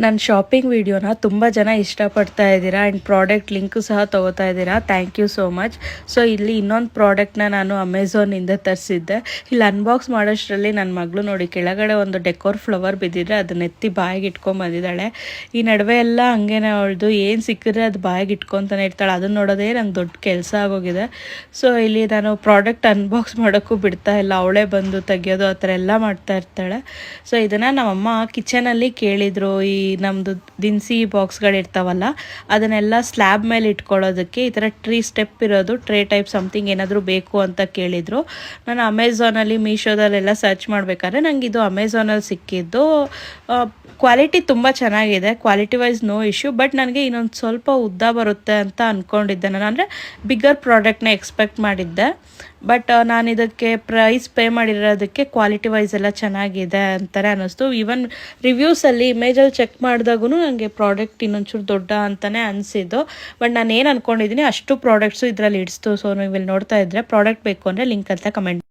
ನನ್ನ ಶಾಪಿಂಗ್ ವಿಡಿಯೋನ ತುಂಬ ಜನ ಇಷ್ಟಪಡ್ತಾ ಇದ್ದೀರಾ ಆ್ಯಂಡ್ ಪ್ರಾಡಕ್ಟ್ ಲಿಂಕು ಸಹ ತೊಗೋತಾ ಇದ್ದೀರಾ. Thank you so much. So ಇಲ್ಲಿ ಇನ್ನೊಂದು ಪ್ರಾಡಕ್ಟ್ನ ನಾನು ಅಮೆಝಾನಿಂದ ತರಿಸಿದ್ದೆ. ಇಲ್ಲಿ ಅನ್ಬಾಕ್ಸ್ ಮಾಡೋಷ್ಟರಲ್ಲಿ ನನ್ನ ಮಗಳು ನೋಡಿ ಕೆಳಗಡೆ ಒಂದು ಡೆಕೋರ್ ಫ್ಲವರ್ ಬಿದ್ದಿದ್ರೆ ಅದನ್ನ ಎತ್ತಿ ಬಾಯಿಗೆ ಇಟ್ಕೊಂಡು ಬಂದಿದ್ದಾಳೆ. ಈ ನಡುವೆ ಎಲ್ಲ ಹಂಗೇನೆ ಅವಳದು ಏನು ಸಿಕ್ಕಿದ್ರೆ ಅದು ಬಾಯಿಗೆ ಇಟ್ಕೊತಾನೆ ಇರ್ತಾಳೆ. ಅದನ್ನು ನೋಡೋದೇ ನಂಗೆ ದೊಡ್ಡ ಕೆಲಸ ಆಗೋಗಿದೆ. ಸೊ ಇಲ್ಲಿ ನಾನು ಪ್ರಾಡಕ್ಟ್ ಅನ್ಬಾಕ್ಸ್ ಮಾಡೋಕ್ಕೂ ಬಿಡ್ತಾ ಇಲ್ಲ, ಅವಳೇ ಬಂದು ತೆಗಿಯೋದು ಆ ಥರ ಎಲ್ಲ ಮಾಡ್ತಾ ಇರ್ತಾಳೆ. ಸೊ ಇದನ್ನು ನಮ್ಮಮ್ಮ ಕಿಚನಲ್ಲಿ ಕೇಳಿದರು. ಈ ನಮ್ಮದು ದಿನಸಿ ಬಾಕ್ಸ್ಗಳಿರ್ತಾವಲ್ಲ ಅದನ್ನೆಲ್ಲ ಸ್ಲ್ಯಾಬ್ ಮೇಲೆ ಇಟ್ಕೊಳ್ಳೋದಕ್ಕೆ ಈ ಥರ ಸ್ಟೆಪ್ ಇರೋದು ಟ್ರೇ ಟೈಪ್ ಸಮಥಿಂಗ್ ಏನಾದರೂ ಬೇಕು ಅಂತ ಕೇಳಿದರು. ನಾನು ಅಮೆಝಾನಲ್ಲಿ ಮೀಶೋದಲ್ಲೆಲ್ಲ ಸರ್ಚ್ ಮಾಡಬೇಕಾದ್ರೆ ನನಗೆ ಇದು ಅಮೆಝಾನಲ್ಲಿ ಸಿಕ್ಕಿದ್ದು. ಕ್ವಾಲಿಟಿ ತುಂಬ ಚೆನ್ನಾಗಿದೆ, quality wise no issue. But ನನಗೆ ಇನ್ನೊಂದು ಸ್ವಲ್ಪ ಉದ್ದ ಬರುತ್ತೆ ಅಂತ ಅಂದ್ಕೊಂಡಿದ್ದೆ ನಾನು, ಅಂದರೆ ಬಿಗ್ಗರ್ ಪ್ರಾಡಕ್ಟ್ನ ಎಕ್ಸ್ಪೆಕ್ಟ್ ಮಾಡಿದ್ದೆ. ಬಟ್ ನಾನು ಇದಕ್ಕೆ ಪ್ರೈಸ್ ಪೇ ಮಾಡಿರೋದಕ್ಕೆ ಕ್ವಾಲಿಟಿ ವೈಸ್ ಎಲ್ಲ ಚೆನ್ನಾಗಿದೆ ಅಂತಲೇ ಅನ್ನಿಸ್ತು. ಈವನ್ ರಿವ್ಯೂಸಲ್ಲಿ ಇಮೇಜಲ್ಲಿ ಚೆಕ್ ಮಾಡಿದಾಗೂ ನನಗೆ ಪ್ರಾಡಕ್ಟ್ ಇನ್ನೊಂಚೂರು ದೊಡ್ಡ ಅಂತಲೇ ಅನಿಸಿದ್ದು. ಬಟ್ ನಾನು ಏನು ಅಂದ್ಕೊಂಡಿದ್ದೀನಿ ಅಷ್ಟು ಪ್ರಾಡಕ್ಟ್ಸು ಇದರಲ್ಲಿ ಇಡಿಸ್ತು. ಸೊ ನೀವು ಇಲ್ಲಿ ನೋಡ್ತಾ ಇದ್ದರೆ ಪ್ರಾಡಕ್ಟ್ ಬೇಕು ಅಂದರೆ ಲಿಂಕ್ ಅಂತ ಕಮೆಂಟ್